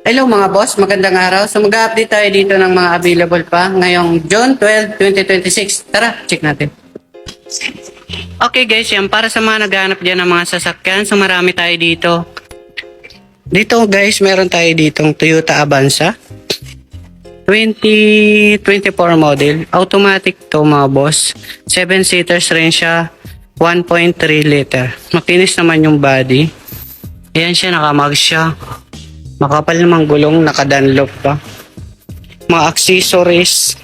Hello mga boss, magandang araw. So mag-update tayo dito ng mga available pa ngayong June 12, 2026. Tara, check natin. Okay guys, yan para sa mga naghahanap dyan ng mga sasakyan. So marami tayo dito. Dito guys, meron tayo ditong Toyota Avanza 2024 model. Automatic to mga boss. 7-seaters rin siya. 1.3 liter. Makinis naman yung body. Ayan siya, nakamag siya. Makapal namang gulong, naka-Dunlop pa. Mga accessories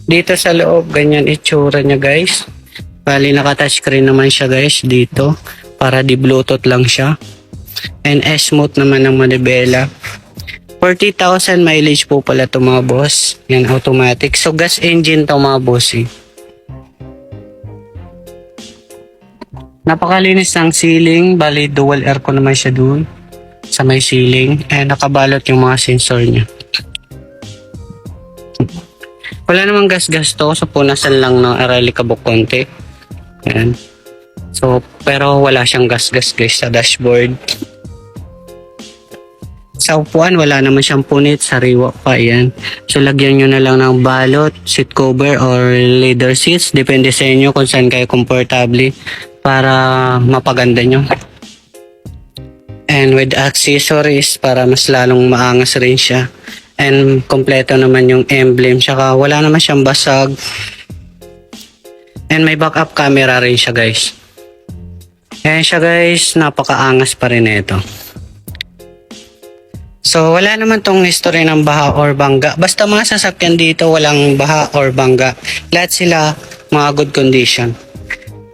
dito sa loob, ganyan itsura niya guys. Bali naka-touchscreen naman siya guys dito. Para di Bluetooth lang siya. And S-Mode naman ng manibela. 40,000 mileage po pala to mga boss. Yan, automatic. So gas engine to mga boss eh. Napakalinis ng ceiling. Bali dual aircon naman siya dun sa may ceiling, and nakabalot yung mga sensor niya. Wala namang gas-gas to, so punasan lang ng arali kabok konti. Ayan. So, pero wala siyang gas-gas guys sa dashboard. Sa upuan, wala naman siyang punit, sariwa pa yan. So, lagyan nyo na lang ng balot, seat cover, or leather seats. Depende sa inyo kung saan kayo komportable para mapaganda nyo. And with accessories para mas lalong maangas rin siya. And kompleto naman yung emblem. Tsaka wala naman siyang basag. And may backup camera rin siya guys. Ayan siya guys. Napakaangas pa rin ito. So wala naman tong history ng baha or bangga. Basta mga sasakyan dito walang baha or bangga. Lahat sila mga good condition.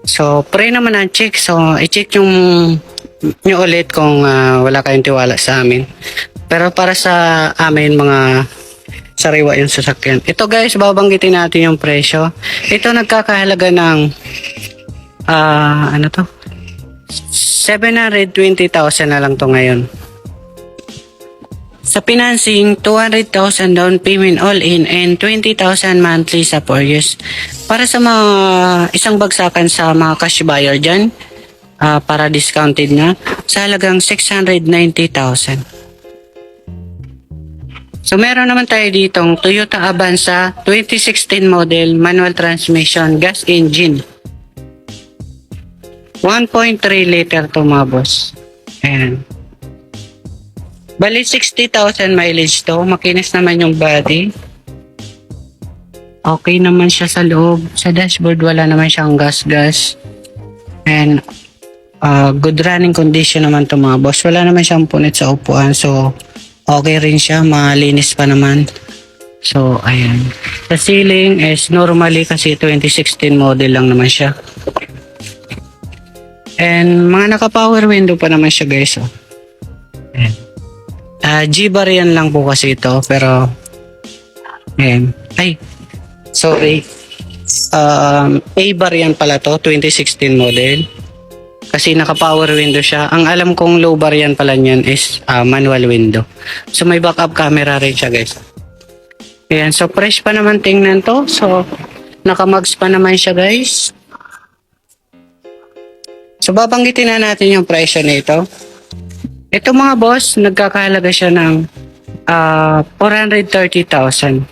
So pray naman ang check. So i-check yung nyo ulit kung wala kayong tiwala sa amin. Pero para sa amin mga sariwa yung sasakyan. Ito guys, babanggitin natin yung presyo. Ito nagkakahalaga ng 720,000 na lang to ngayon. Sa financing, 200,000 down payment all in and 20,000 monthly sa 4 years. Para sa mga isang bagsakan sa mga cash buyer dyan, para discounted na sa halagang 690,000. So meron naman tayo ditong Toyota Avanza 2016 model, manual transmission, gas engine. 1.3 liter to mga boss. Ayan. Bali 60,000 mileage to. Makinis naman yung body. Okay naman siya sa loob. Sa dashboard wala naman siyang gas-gas. And good running condition naman to mga boss. Wala naman siyang punit sa upuan. So, okay rin siya. Malinis pa naman. So, ayan. Sa ceiling is normally kasi 2016 model lang naman siya. And mga naka-power window pa naman siya guys. Oh. Ayan. G-bar yan lang po kasi ito. Pero, ayan. Ay, sorry. A-bar yan pala to. 2016 model. Kasi naka-power window siya. Ang alam kong low bar yan pala niyan is manual window. So may backup camera rin siya guys. Ayan, so fresh pa naman tingnan to. So naka-mags pa naman siya guys. So babanggitin na natin yung presyo nito. Ito mga boss, nagkakahalaga siya ng 430,000.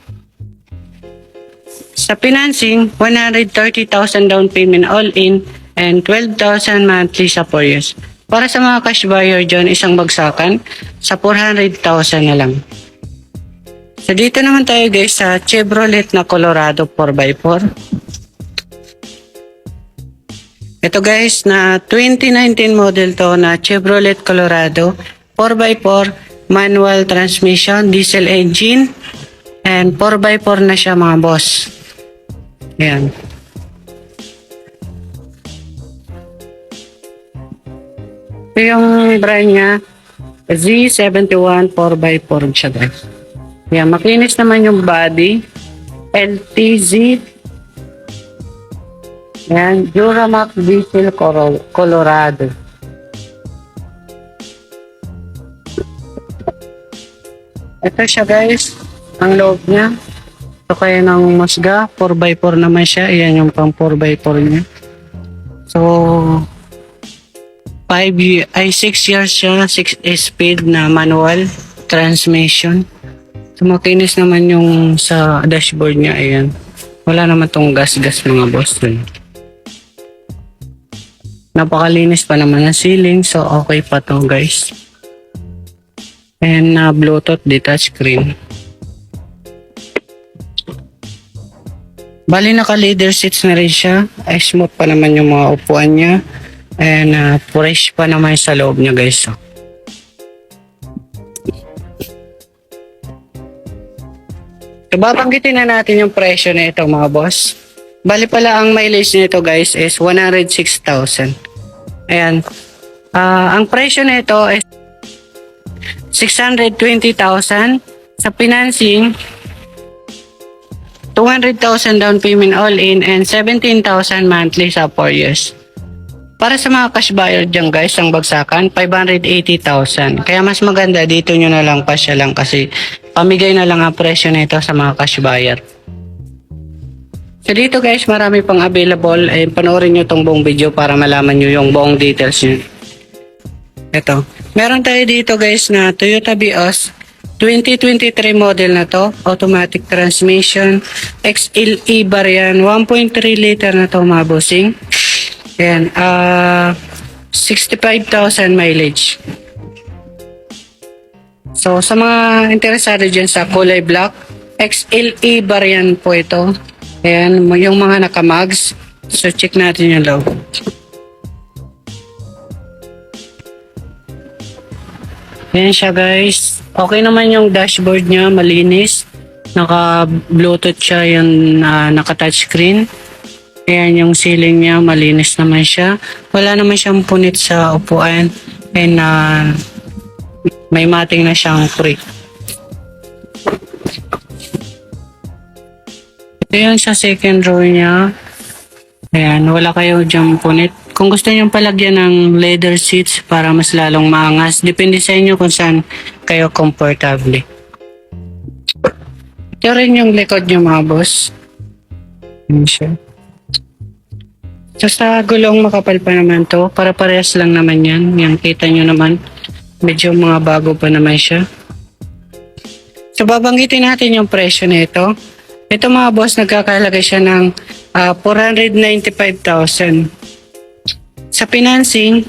Sa financing, 130,000 down payment all in and 12,000 monthly sa 4 years. Para sa mga cash buyer dyan, isang bagsakan sa 400,000 na lang. So dito naman tayo guys sa Chevrolet na Colorado 4x4. Ito guys na 2019 model to na Chevrolet Colorado 4x4 manual transmission, diesel engine, and 4x4 na siya mga boss. Ayan. Ito yung brand niya, Z71 4x4 siya guys. Yan, makinis naman yung body. LTZ. Yan, Duramax Diesel Colorado. Ito siya guys, ang loob niya. Ito kaya ng Mazda, 4x4 naman siya. Yan yung pang 4x4 niya. So, 6 years siya, 6 speed na manual. transmission. So, makinis naman yung sa dashboard niya. Ayan. Wala naman tong gas-gas mga boss. Napakalinis pa naman ng ceiling. So, okay pa to guys. And Bluetooth detached screen. Bali naka-leather seats na rin siya. Smooth pa naman yung mga upuan niya. And fresh pa naman sa loob niya guys. So, babanggitin na natin yung presyo na ito mga boss. Bali pala ang mileage nito guys is 106,000. Ayan. Ang presyo na ito is 620,000. Sa financing, 200,000 down payment all in and 17,000 monthly sa 4 years. Para sa mga cash buyer dyan guys, ang bagsakan, 580,000. Kaya mas maganda dito nyo na lang pa siya lang kasi pamigay na lang ang presyo nito sa mga cash buyer. So dito guys, marami pang available. Panoorin nyo tong buong video para malaman nyo yung buong details nyo. Ito. Meron tayo dito guys na Toyota Vios 2023 model na to. Automatic transmission. XLE variant. 1.3 liter na to mga bossing. Ayan. 65,000 mileage. So sa mga interesado dyan sa kulay black, XLE variant po ito. Ayan, yung mga nakamags. So, check natin yung loob. Ayan siya guys. Okay naman yung dashboard niya, malinis. Naka-bluetooth siya, yung naka-touchscreen. Ayan yung ceiling niya, malinis naman siya. Wala naman siyang punit sa upuan. And may mating na siyang free. Ayan sa second row niya. Ayan, wala kayo dyan punit. Kung gusto nyo palagyan ng leather seats para mas lalong maangas, depende sa inyo kung saan kayo comfortable. Ito rin yung likod nyo mga boss. Ayan siya. So sa gulong makapal pa naman to. Para parehas lang naman yan. Yan, kita nyo naman. Medyo mga bago pa naman siya. So babanggitin natin yung presyo nito. Ito mga boss, nagkakahalaga siya ng 495,000. Sa financing,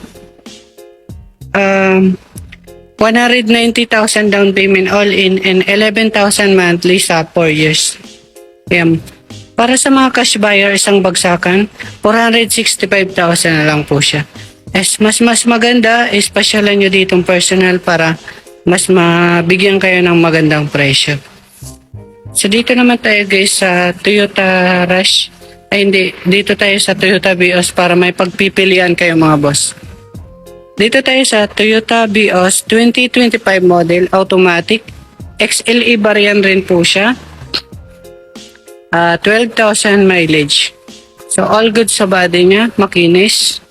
190,000 down payment all in and 11,000 monthly sa 4 years. Ayan. Para sa mga cash buyer, isang bagsakan, 465,000 na lang po siya. Mas maganda, ispasyalan nyo ditong personal para mas mabigyan kayo ng magandang presyo. So dito naman tayo guys sa Toyota Rush. Ay hindi, dito tayo sa Toyota Vios para may pagpipilian kayo mga boss. Dito tayo sa Toyota Vios 2025 model, automatic. XLE variant rin po siya. 12,000 mileage. So all good sa body niya, makinis,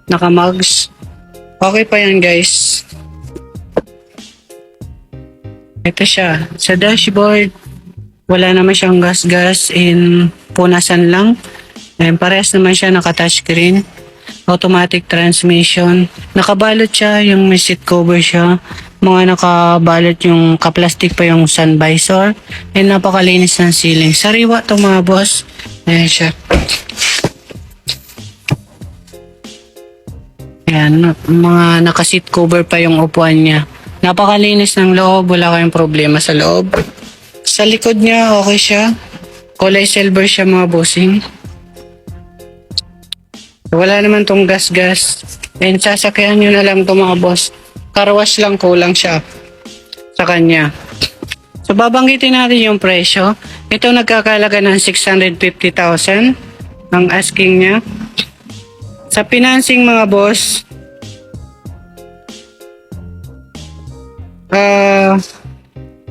naka-mugs. Okay pa yan guys. Ito siya, sa dashboard. Wala naman siyang gas-gas in punasan lang. And parehas naman siya naka-touchscreen. Automatic transmission. Nakabalot siya, yung may seat cover siya. Mga nakabalot yung kaplastic pa yung sun visor. And napakalinis ng ceiling. Sariwa to mga boss. Ayan siya. Ayan, mga naka-seat cover pa yung upuan niya. Napakalinis ng loob. Wala kayong problema sa loob. Sa likod niya, okay siya. Kulay silver siya mga bossing. Wala naman tong gas-gas. And sasakyan nyo na lang to mga boss. Car wash lang, kulang siya sa kanya. So babanggitin natin yung presyo. Ito nagkakalaga ng 650,000 ang asking niya. Sa financing mga boss,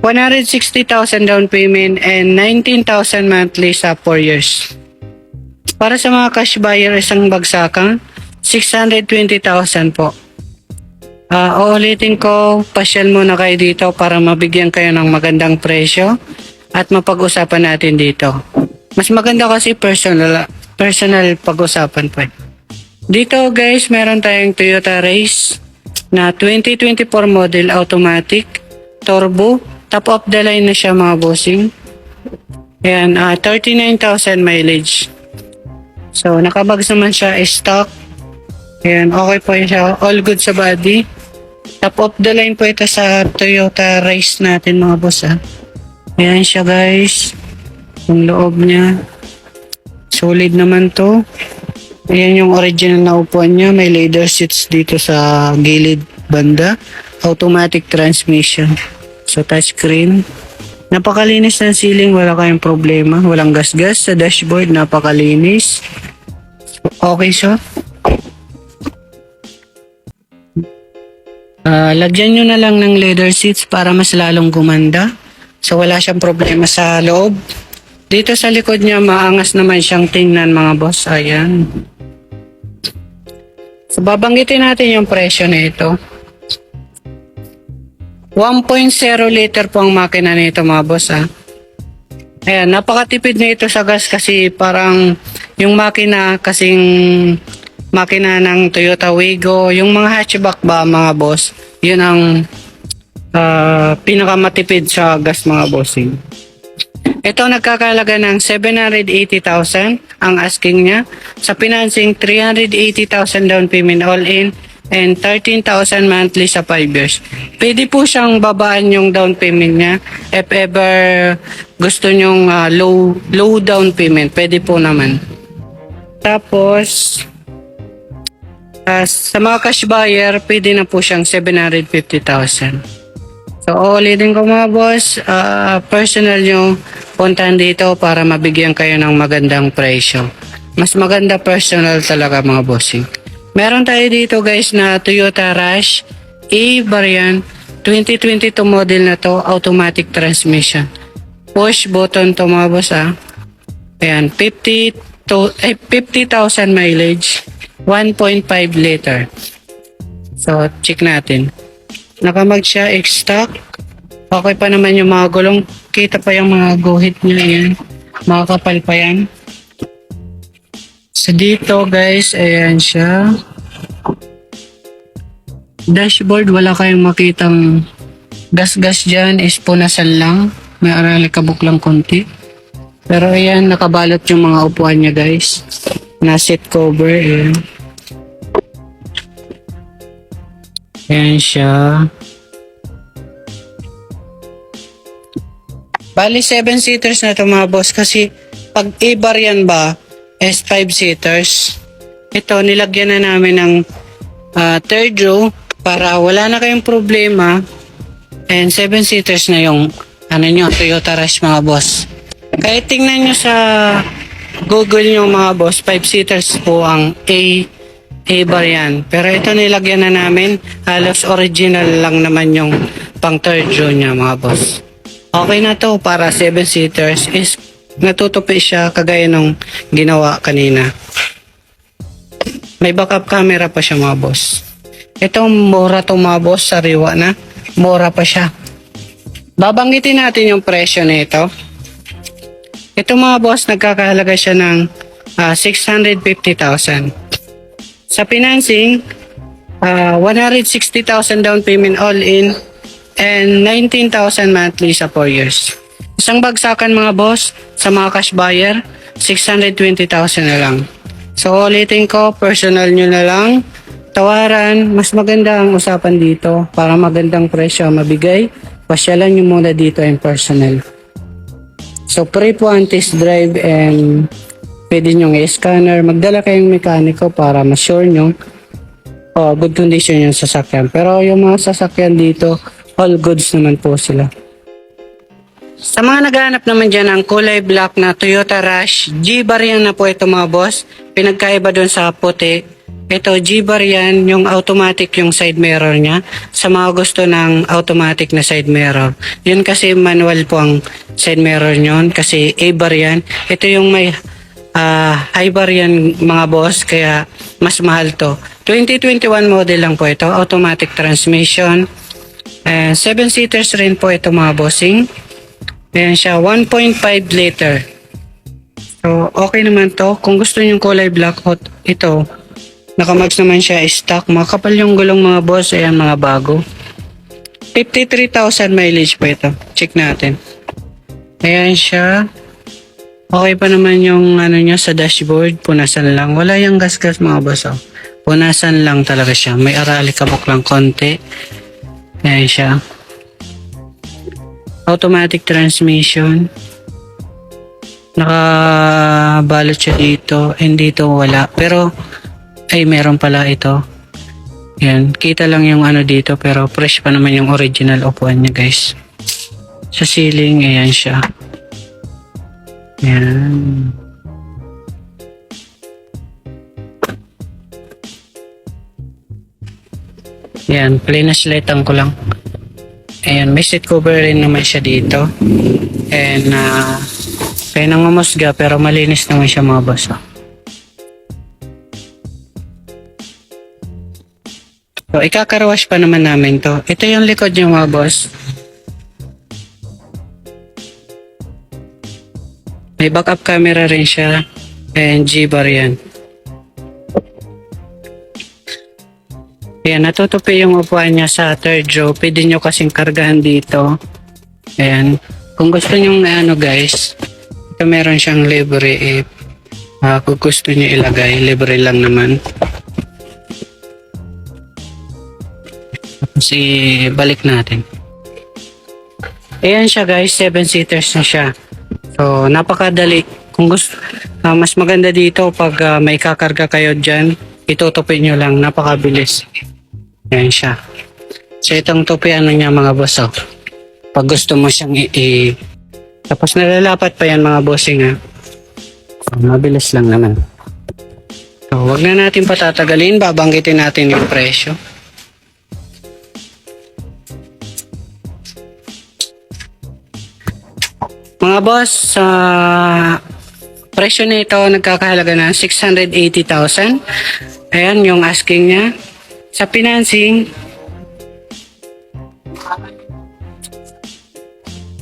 160,000 down payment and 19,000 monthly sa 4 years. Para sa mga cash buyer, isang bagsakan, 620,000 po. Uulitin ko, pasyal muna kayo dito para mabigyan kayo ng magandang presyo at mapag-usapan natin dito. Mas maganda kasi personal pag-usapan pa. Dito guys, meron tayong Toyota Race na 2024 model automatic. turbo. Top of the line na siya mga bossing. Ayan, 39,000 mileage. So, nakabags naman siya, stock. Ayan, okay po siya. All good sa body. Top of the line po ito sa Toyota Race natin mga boss ha. Ayan siya guys. Yung loob niya. Solid naman to. Ayan yung original na upuan niya. May leather seats dito sa gilid banda. Automatic transmission. So touchscreen. Napakalinis ng ceiling. Wala kayong problema. Walang gas-gas sa dashboard. Napakalinis. Okay siya. Lagyan nyo na lang ng leather seats para mas lalong gumanda. So wala siyang problema sa loob. Dito sa likod niya maangas naman siyang tingnan mga boss. Ayan. So babanggitin natin yung presyo nito. 1.0 liter po ang makina nito mga boss ha. Ayan, napakatipid na ito sa gas kasi parang yung makina kasing makina ng Toyota Wigo, yung mga hatchback ba mga boss, yun ang pinakamatipid sa gas mga bossing. Ito nagkakalaga ng 780,000 ang asking niya. Sa financing, 380,000 down payment all in and 13,000 monthly sa 5 years. Pwede po siyang babaan yung down payment niya if ever gusto nyong low down payment. Pwede po naman. Tapos, sa mga cash buyer, pwede na po siyang 750,000. So, ulitin ko mga boss, personal nyo puntahan dito para mabigyan kayo ng magandang presyo. Mas maganda personal talaga mga bossing. Meron tayo dito guys na Toyota Rush E variant 2022 model na to, automatic transmission. Push button to mga boss ha. Ayan, 50,000 mileage, 1.5 liter. So, check natin. Nakamag siya, stock. Okay pa naman yung mga gulong. Kita pa yung mga guhit niya yan. Makakapal pa yan. So dito guys, ayan siya. Dashboard, wala kayong makitang gas-gas dyan. Is punasan lang. May aralikabok lang konti. Pero ayan, nakabalot yung mga upuan niya guys. Na seat cover, ayan. Ayan siya. Bali 7-seaters na ito mga boss kasi pag ibar yan ba is 5-seaters. Ito nilagyan na namin ng third row para wala na kayong problema and 7-seaters na yung nyo, Toyota Rush mga boss. Kahit tingnan nyo sa Google nyo mga boss, 5-seaters po ang A-bar yan. Pero ito nilagyan na namin. Halos original lang naman yung pang third row niya mga boss. Okay na to para 7-seaters is natutupi siya kagaya nung ginawa kanina. May backup camera pa siya mga boss. Ito mura to mga boss, sariwa na. Mura pa siya. Babanggitin natin yung presyo nito. Ito mga boss, nagkakahalaga siya ng 650,000. Sa financing, 160,000 down payment all in and 19,000 monthly sa 4 years. Isang bagsakan mga boss, sa mga cash buyer, 620,000 na lang. So ulitin ko, personal nyo na lang. Tawaran, mas maganda ang usapan dito para magandang presyo mabigay. Pasyalan nyo muna dito in personal. So free po ang test drive and pwede nyo i-scanner. Magdala kayong mekaniko para ma-sure nyo good condition yung sasakyan. Pero yung mga sasakyan dito, all goods naman po sila. Sa mga naghahanap naman dyan ng kulay black na Toyota Rush, G-bar yan na po ito mga boss. Pinagkaiba doon sa puti. Ito G-bar yan, yung automatic yung side mirror niya. Sa mga gusto ng automatic na side mirror. Yun kasi manual po ang side mirror nyon kasi A-bar yan. Ito yung may high bar yan mga boss kaya mas mahal to. 2021 model lang po ito, automatic transmission. 7-seaters rin po ito mga bossing. Ayan siya, 1.5 liter. So, okay naman to. Kung gusto nyo kulay black hot, ito. Nakamags naman siya, stock. Makapal yung gulong mga boss. Ayan, mga bago. 53,000 mileage po ito. Check natin. Ayan siya. Okay pa naman yung ano niya sa dashboard. Punasan lang. Wala yung gas-gas mga boss. Oh. Punasan lang talaga siya. May arali kabok lang konti. Ayan siya. Automatic transmission. Nakabalot siya dito. And dito wala. Pero, ay meron pala ito. Yan. Kita lang yung ano dito. Pero fresh pa naman yung original upuan niya guys. Sa ceiling, ayan siya. Yan. Yan. Plinaslitan ko lang. Ayan. May seat cover rin naman siya dito. And, kaya nangumusga pero malinis naman siya mga boss. Oh. So, ikakarawash pa naman namin to. Ito yung likod niya mga boss. May backup camera rin siya. And G-bar yan. Ayan, natutupi yung upuan niya sa third row. Pwede nyo kasing kargahan dito. Ayan. Kung gusto nyo ano guys, ito meron siyang libre kung gusto nyo ilagay, libre lang naman. Tapos balik natin. Ayan siya guys, 7-seaters na siya. So, napakadali. Kung gusto, mas maganda dito pag may kakarga kayo dyan, itutupin nyo lang, napakabilis. Ayan siya. So, itong tupi ano niya mga boss. Oh. Pag gusto mo siyang tapos nalalapat pa yan mga bossing ha. So, mabilis lang naman. So, wag na natin patatagalin. Babanggitin natin yung presyo. Mga boss, sa presyo nito nagkakahalaga ng 680,000. Ayan yung asking niya. Sa financing,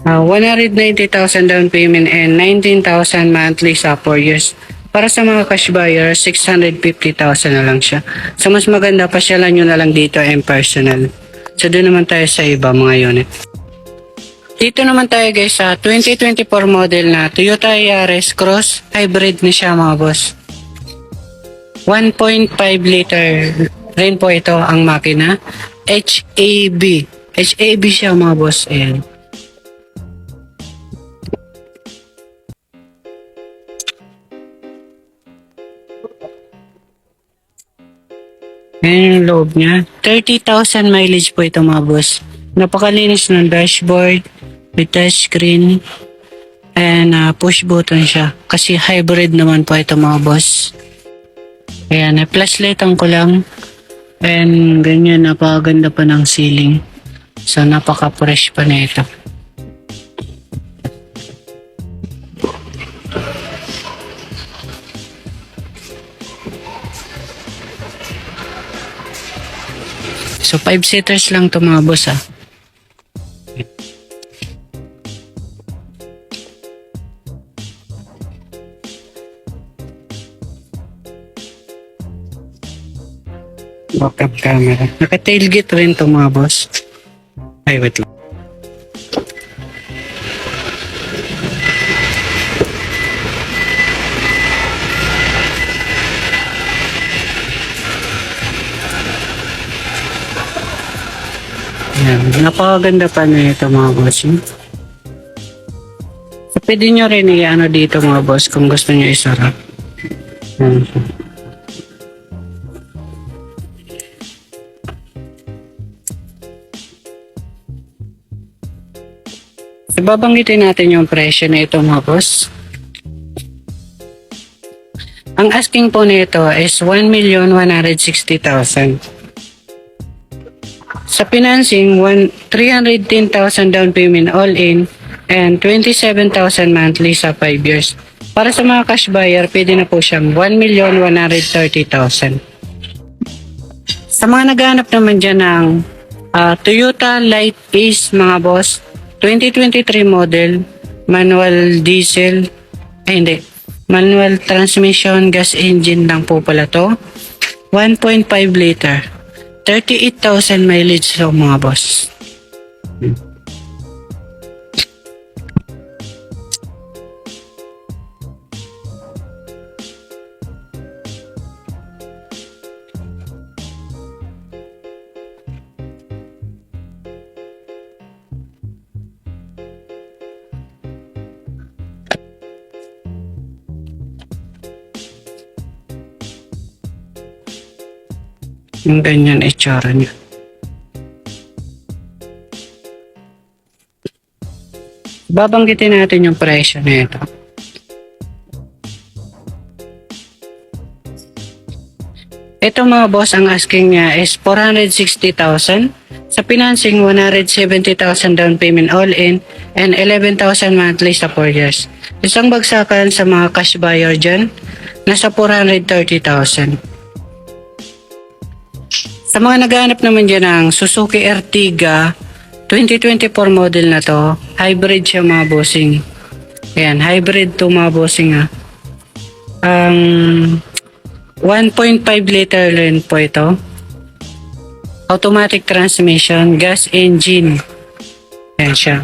190,000 down payment and 19,000 monthly sa 4 years. Para sa mga cash buyer, 650,000 na lang siya. So mas maganda, pasyalan nyo na lang dito and personal. So doon naman tayo sa iba mga unit. Dito naman tayo guys sa 2024 model na Toyota Yaris Cross. Hybrid na siya mga boss. 1.5 liter rin po ito ang makina. HAB. HAB siya mga boss. Ayan. Ayan yung loob niya. 30,000 mileage po ito mga boss. Napakalinis ng dashboard. With touchscreen. And push button siya. Kasi hybrid naman po ito mga boss. Ayan, flashlightan ko lang. And ganyan, napakaganda pa ng ceiling. So napaka-fresh pa na ito. So 5-seaters lang to mga boss ah. Backup camera. Naka-tailgate rin to mga boss. Ay, wait lang. Yan. Napakaganda pa na ito mga boss. So, pwede nyo rin i-ano dito mga boss kung gusto nyo isara. Yan. Ibabanggitin natin yung presyo na ito mga boss. Ang asking po nito is 1,160,000. Sa financing, 310,000 down payment all in and 27,000 monthly sa 5 years. Para sa mga cash buyer, pwede na po siyang 1,130,000. Sa mga naghahanap naman dyan ng Toyota Light Ace mga boss, 2023 model, manual diesel, manual transmission, gas engine lang po pala to. 1.5 liter, 38,000 mileage so mga boss. Yung ganyan itsura niya. Babanggitin natin yung presyo nito. Ito mga boss, ang asking niya is 460,000. Sa financing, 170,000 down payment all in and 11,000 monthly sa 4 years. Isang bagsakan sa mga cash buyer dyan, nasa 430,000. Sa mga naghahanap naman dyan ng Suzuki Ertiga 2024 model na to, hybrid siya mga bossing. Ayan, hybrid to mga bossing ha. 1.5 liter rin po ito. Automatic transmission, gas engine. Ayan siya.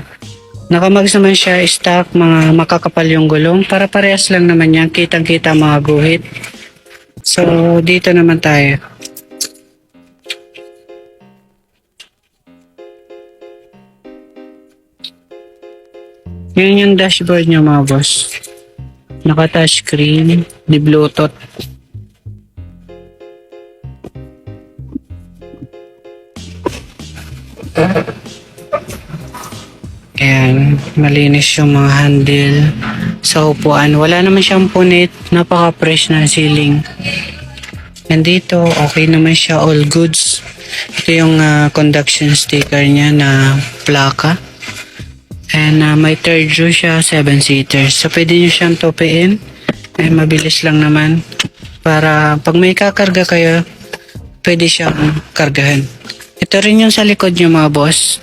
Nakamags naman siya, stock, mga makakapal yung gulong. Para parehas lang naman yan, kitang-kita mga guhit. So, dito naman tayo. Yan yung dashboard niya mga boss. Naka-touchscreen, di Bluetooth. Ayan, malinis yung mga handle sa upuan. Wala naman siyang punit, napaka-fresh na ceiling. And dito, okay naman siya, all goods. Ito yung conduction sticker niya na plaka. And may third row siya, 7-seaters. So pwede nyo siyang tupiin. Mabilis lang naman. Para pag may kakarga kayo, pwede siyang kargahan. Ito rin yung sa likod nyo mga boss.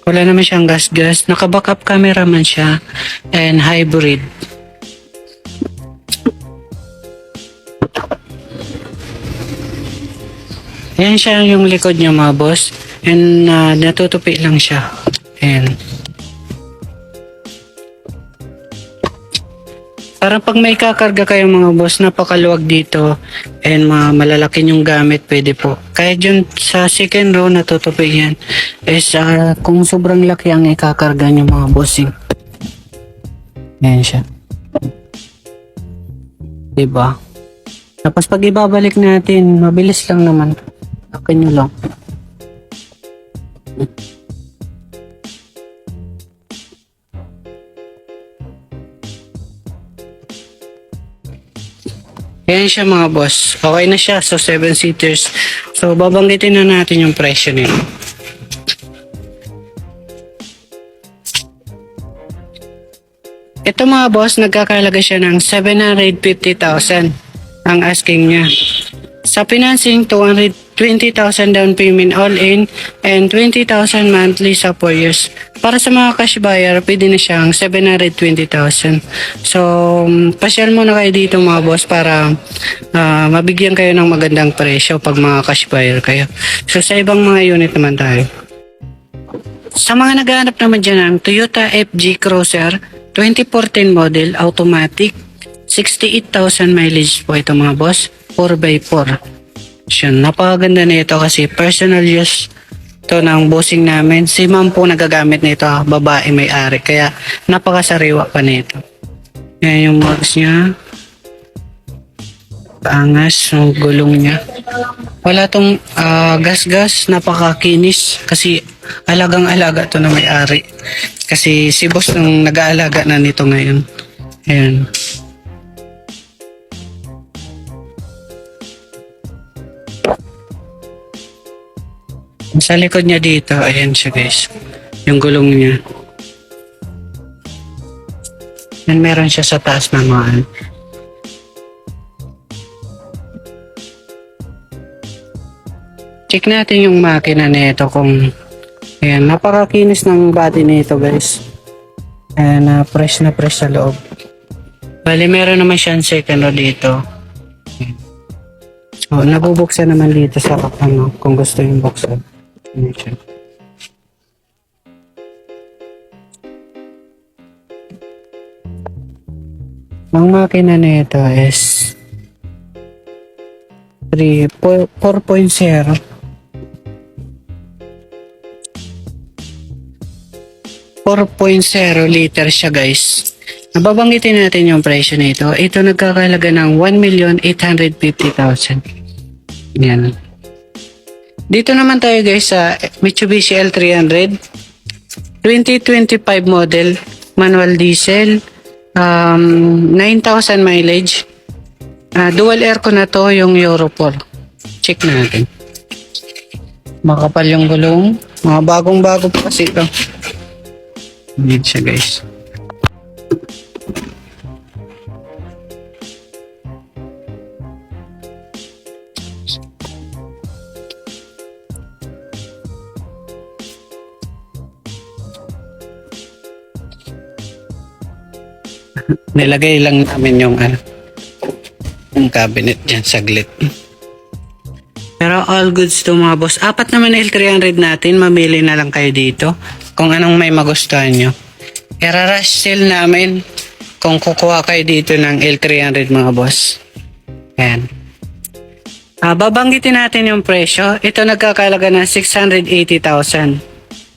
Wala naman siyang gas-gas. Naka-backup camera man siya. And hybrid. Ayan siya yung likod nyo mga boss. And natutupi lang siya. Ayan. Parang pag may kakarga kayo mga boss, napakaluwag dito. And malalaki yung gamit, pwede po. Kahit yun sa second row, natutupi yan. Is kung sobrang laki ang ikakarga nyo mga bossing. Ayan siya. Diba? Tapos pag ibabalik natin, mabilis lang naman. Akin nyo lang. Ayan siya mga boss. Okay na siya. So 7-seaters. So babanggitin na natin yung presyo nito. Ito mga boss, nagkakalaga siya ng 750,000 ang asking niya. Sa financing, 220,000 down payment all in and 20,000 monthly sa 4 years. Para sa mga cash buyer, pwede na siyang 720,000. So, pasyal muna kayo dito mga boss para mabigyan kayo ng magandang presyo pag mga cash buyer kayo. So, sa ibang mga unit naman tayo. Sa mga naghahanap naman dyan ng Toyota FG Cruiser 2014 model, automatic, 68,000 mileage po ito mga boss. 4x4. Siya, napakaganda na ito kasi personal use to ng bossing namin. Si ma'am po nagagamit nito, babae may-ari. Kaya napakasariwa pa nito. Yan yung mags niya. Paangas yung gulong niya. Wala tong gas-gas, napakakinis. Kasi alagang-alaga to na may-ari. Kasi si boss nung nag-aalaga na nito ngayon. Ayan. Sa likod niya dito, ayan siya guys. Yung gulong niya. And meron siya sa taas naman. Check natin yung makina nito kung ayan, napakakinis ng body nito guys. Ayan, fresh na fresh sa loob. Bali, meron naman siyang second row dito. So, nabubuksan naman dito sa kung gusto yung buksan. Ayan siya. Ang makina nito is 4.0. 4.0 liter siya guys. Nababanggitin natin yung presyo nito. Ito nagkakalaga ng 1,850,000. Yan. Dito naman tayo guys sa Mitsubishi L300. 2025 model. Manual diesel. 9,000 mileage. Dual aircon na to, yung Euro 4. Check natin. Makapal yung gulong. Mga bagong-bago pa kasi ito. Yan siya guys. Nilagay lang namin yung cabinet dyan saglit. Pero all goods to mga boss. Apat naman na L300 natin. Mamili na lang kayo dito kung anong may magustuhan nyo. Ira-rush sale namin kung kukuha kayo dito ng L300 mga boss. Ayan. Babanggitin natin yung presyo. Ito nagkakalaga ng 680,000.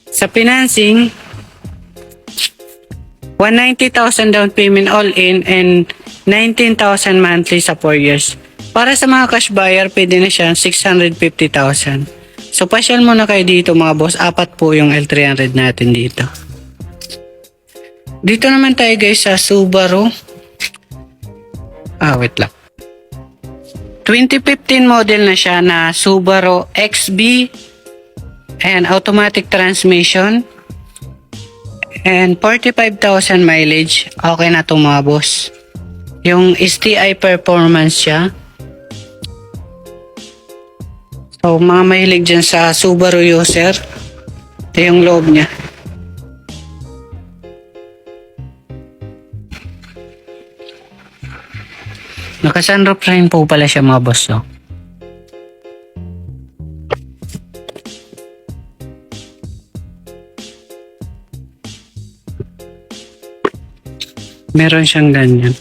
Sa financing, 190,000 down payment all in and 19,000 monthly sa 4 years. Para sa mga cash buyer, pwede na siya 650,000. So, pasyal muna kayo dito mga boss. Apat po yung L300 natin dito. Dito naman tayo guys sa Subaru. Wait lang. 2015 model na siya na Subaru XB and automatic transmission. And 45,000 mileage. Okay na to mga boss. Yung STI performance siya. So, mga mahilig dyan sa Subaru user. Ito yung loob niya. Naka-sunroof rin po pala siya mga boss. So. Meron siyang ganyan.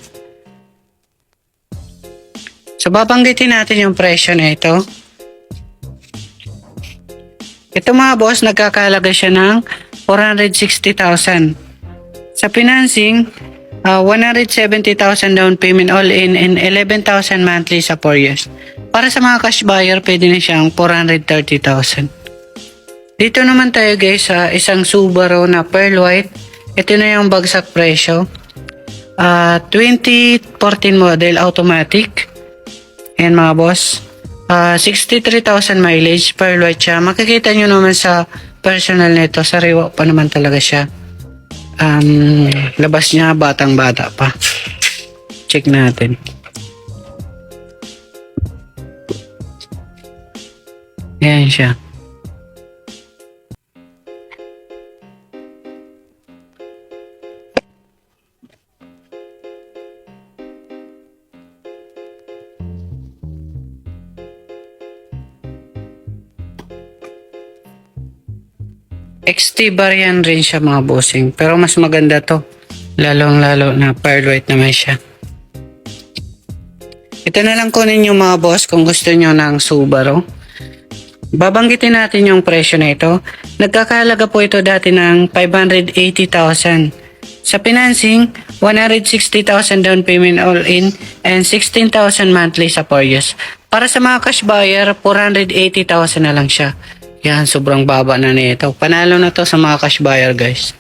So, babanggitin natin yung presyo na ito. Ito mga boss, nagkakalaga siya ng 460,000. Sa financing, 170,000 down payment all in and 11,000 monthly sa 4 years. Para sa mga cash buyer, pwede na siyang 430,000. Dito naman tayo guys sa isang Subaru na pearl white. Ito na yung bagsak presyo. 2014 model automatic. Ayan mga boss. 63,000 mileage, pearl white siya. Makikita nyo naman sa personal nito. Sariwa pa naman talaga siya. Labas niya, batang bata pa. Check natin. Ayan siya. XT variant rin siya mga bossing. Pero mas maganda to. Lalong-lalo na pearl white naman siya. Ito na lang kunin yung mga boss kung gusto nyo ng Subaru. Babanggitin natin yung presyo na ito. Nagkakahalaga po ito dati ng 580,000. Sa financing, 160,000 down payment all in and 16,000 monthly sa 4 years. Para sa mga cash buyer, 480,000 na lang siya. Yan, sobrang baba na nito. Panalo na to sa mga cash buyer guys.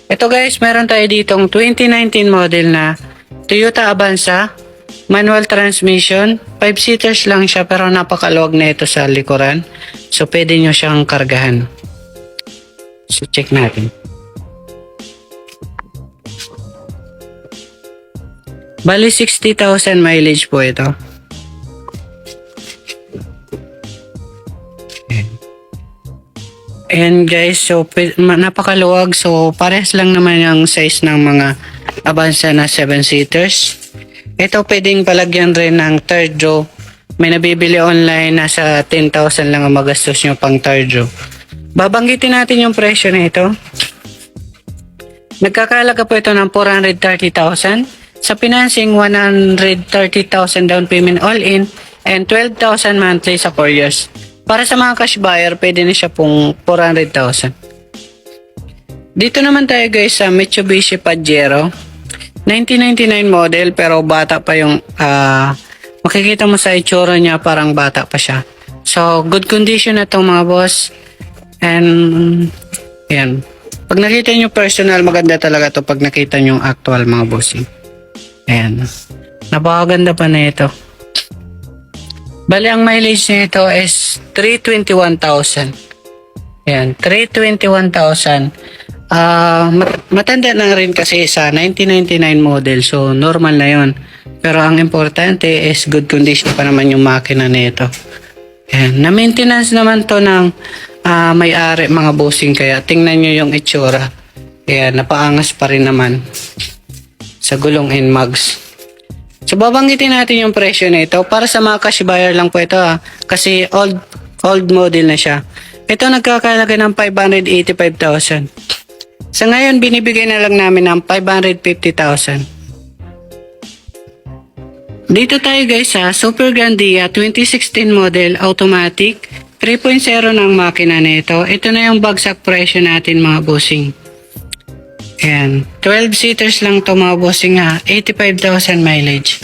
Ito guys, meron tayo ditong 2019 model na Toyota Avanza. Manual transmission. 5-seaters lang siya pero napakaluwag na ito sa likuran. So pwede nyo siyang kargahan. So check natin. Bali 60,000 mileage po ito. And guys, so napakaluwag. So parehas lang naman yung size ng mga Avanza na 7-seaters. Ito pwedeng palagyan rin ng third row may nabibili online, nasa 10,000 lang ang magastos nyo pang Tarjo. Babanggitin natin yung presyo na ito. Nagkakalaga po ito ng 430,000. Sa financing, 130,000 down payment all in and 12,000 monthly sa 4 years. Para sa mga cash buyer, pwede na siya pong 400,000. Dito naman tayo guys sa Mitsubishi Pajero. 1999 model pero bata pa yung makikita mo sa itsura niya, parang bata pa siya. So, good condition na itong mga boss. And, yan. Pag nakita nyo personal, maganda talaga to pag nakita nyo yung actual mga bossing. Ayan. Napakaganda pa na ito. Bali, ang mileage nito is 321,000. Ayan, 321,000. Matanda na rin kasi sa 1999 model. So, normal na yon. Pero ang importante is good condition pa naman yung makina nito. Ayan. Na-maintenance naman to ng may-ari mga bossing. Kaya tingnan nyo yung itsura. Ayan, napaangas pa rin naman sa gulong and mags. So, babanggitin natin yung presyo nito. Para sa mga cash buyer lang po ito kasi old model na siya. Ito nagkakalaga ng 585,000. Sa ngayon, binibigay na lang namin ng 550,000. Dito tayo guys sa Super Grandia 2016 model automatic 3.0 ng makina nito. Ito na yung bagsak presyo natin mga bossing. Ayan, 12 seaters lang to mga bossing 85,000 mileage.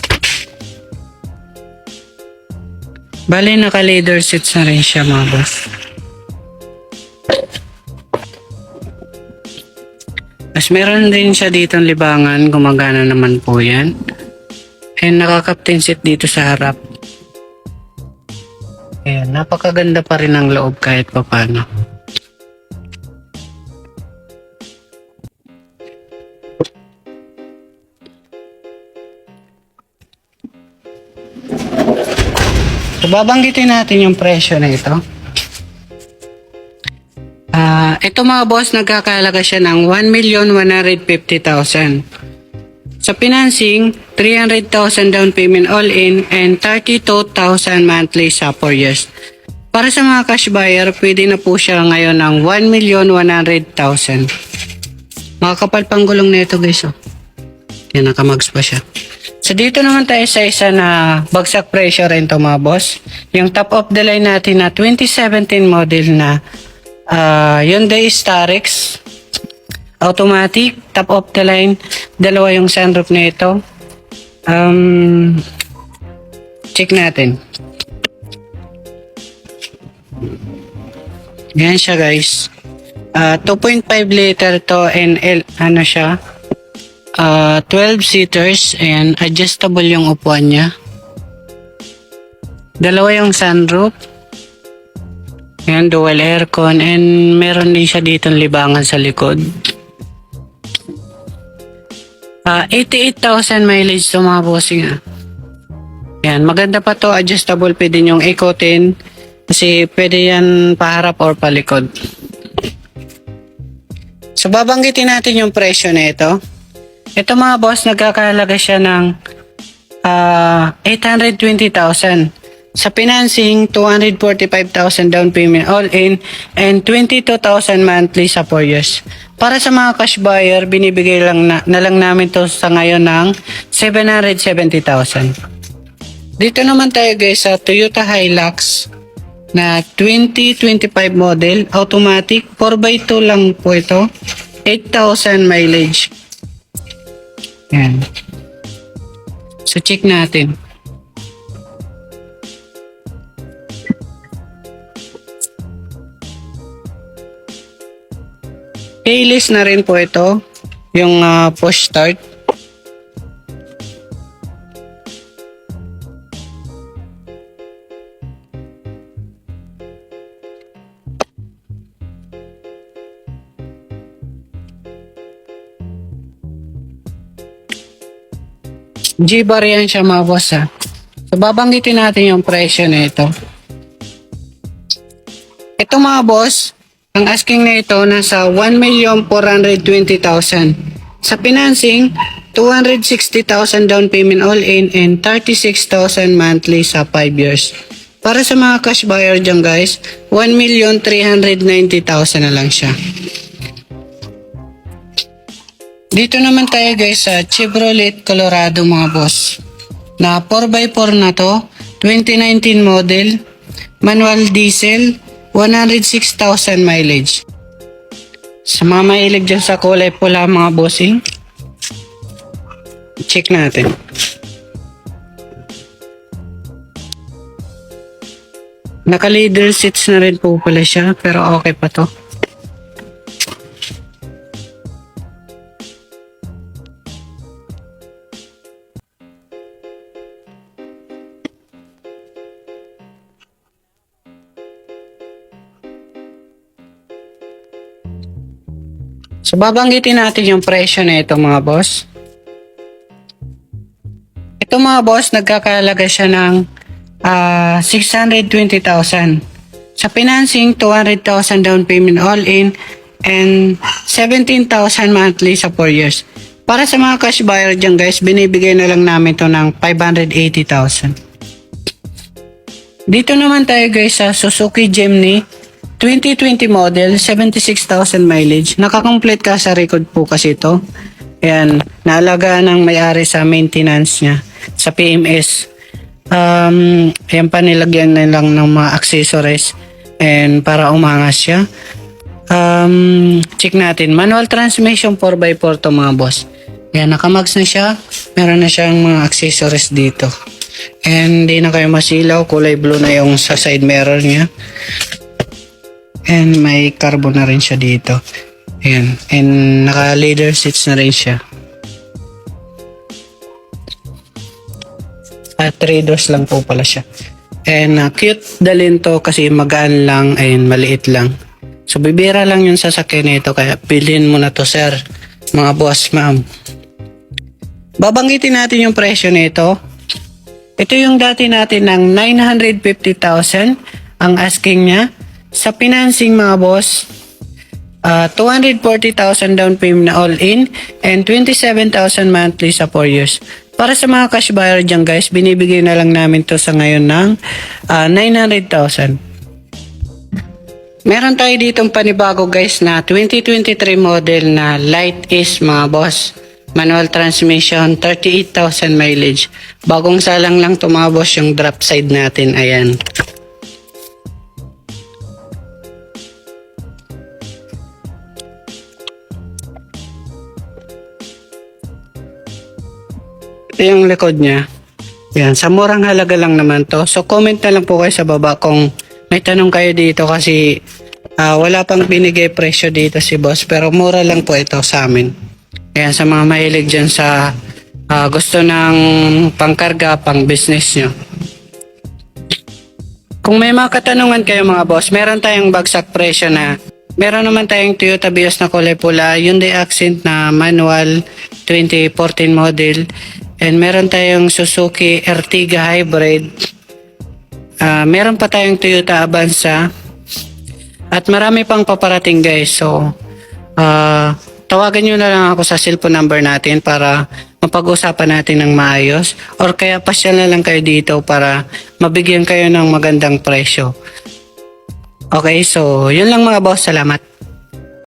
Bali naka leather seats na rin siya mga boss. Mas meron din siya ditong libangan, gumagana naman po yan. And naka-captain seat dito sa harap. Ayan, napakaganda pa rin ang loob kahit papano. So, babanggitin natin yung presyo na ito. Ito mga boss, nagkakalaga siya ng 1,150,000. Sa financing, 300,000 down payment all in and 32,000 monthly sa 4 years. Para sa mga cash buyer, pwede na po siya ngayon ng 1,100,000. Makakapal pang gulong na ito guys. Yan, nakamags pa siya. So dito naman tayo sa isa na bagsak presyo rin to mga boss. Yung top of the line natin na 2017 model na Hyundai Starex automatic, top of the line, dalawa yung sunroof na ito. Check natin. Yan siya guys. 2.5 liter to and ano siya, 12 seaters and adjustable yung upuan niya. Dalawa yung sunroof. Yan, dual aircon and meron din siya ditong libangan sa likod. 88,000 mileage to mga bossing Yan, maganda pa to, adjustable, pwede nyong ikotin kasi pwede yan paharap or palikod. So babanggitin natin yung presyo na ito. Ito mga boss, nagkakalaga siya ng 820,000. Sa financing, 245,000 down payment all in and 22,000 monthly sa 4 years. Para sa mga cash buyer, binibigay lang na lang namin to sa ngayon ng 770,000. Dito naman tayo guys sa Toyota Hilux na 2025 model, automatic, 4x2 lang po ito, 8,000 mileage. Yan. So check natin. Keyless na rin po ito, yung push start. G-bar yan siya mga boss So babanggitin natin yung presyo na ito. Ito mga boss, ang asking na ito nasa 1,420,000. Sa financing, 260,000 down payment all in and 36,000 monthly sa 5 years. Para sa mga cash buyer dyan guys, 1,390,000 na lang siya. Dito naman tayo guys sa Chevrolet Colorado mga boss. Na 4x4 na to, 2019 model, manual diesel, 106,000 mileage. Sa mga mahilig dyan sa kulay pula mga bossing, check natin. Naka-leather seats na rin po pala siya, pero okay pa to. So babanggitin natin yung presyo na ito mga boss. Ito mga boss, nagkakalaga siya ng 620,000. Sa financing, 200,000 down payment all in and 17,000 monthly sa 4 years. Para sa mga cash buyer dyan guys, binibigay na lang namin to ng 580,000. Dito naman tayo guys sa Suzuki Jimny 2020 model, 76,000 mileage. Nakakomplete ka sa record po kasi ito. Ayan, naalagaan ng may-ari sa maintenance niya sa PMS. Ayan pa, nilagyan na lang ng mga accessories and para umangas siya. Check natin. Manual transmission 4x4 to mga boss. Ayan, nakamags na siya. Meron na siyang mga accessories dito. And hindi na kayo masilaw. Kulay blue na yung sa side mirror niya. And may carbon na rin siya dito. Ayan. And naka leather seats na rin siya. At 3 doors lang po pala siya. And cute dalhin to kasi magaan lang and maliit lang. So bibira lang yung sasakyan nito kaya bilhin mo na to sir. Mga boss, ma'am. Babanggitin natin yung presyo nito. Ito yung dati natin ng 950,000 ang asking niya. Sa financing mga boss, 240,000 down payment na all in and 27,000 monthly sa 4 years. Para sa mga cash buyer dyan guys, binibigay na lang namin to sa ngayon ng 900,000. Meron tayo ditong panibago guys na 2023 model na Light Ace mga boss. Manual transmission, 38,000 mileage. Bagong salang lang to mga boss yung drop side natin. Ayan. Ito yung likod niya. Yan, sa murang halaga lang naman to. So comment na lang po kayo sa baba kung may tanong kayo dito kasi wala pang binigay presyo dito si boss pero mura lang po ito sa amin. Yan, sa mga mahilig dyan sa gusto ng pangkarga, pang business nyo. Kung may mga katanungan kayo mga boss, meron tayong bagsak presyo na meron naman tayong Toyota Vios na kulay pula, Hyundai Accent na manual 2014 model. And meron tayong Suzuki Ertiga Hybrid. Meron pa tayong Toyota Avanza. At marami pang paparating guys. So, tawagan nyo na lang ako sa cellphone number natin para mapag-usapan natin ng maayos. Or kaya pasyal na lang kayo dito para mabigyan kayo ng magandang presyo. Okay, so yun lang mga boss. Salamat.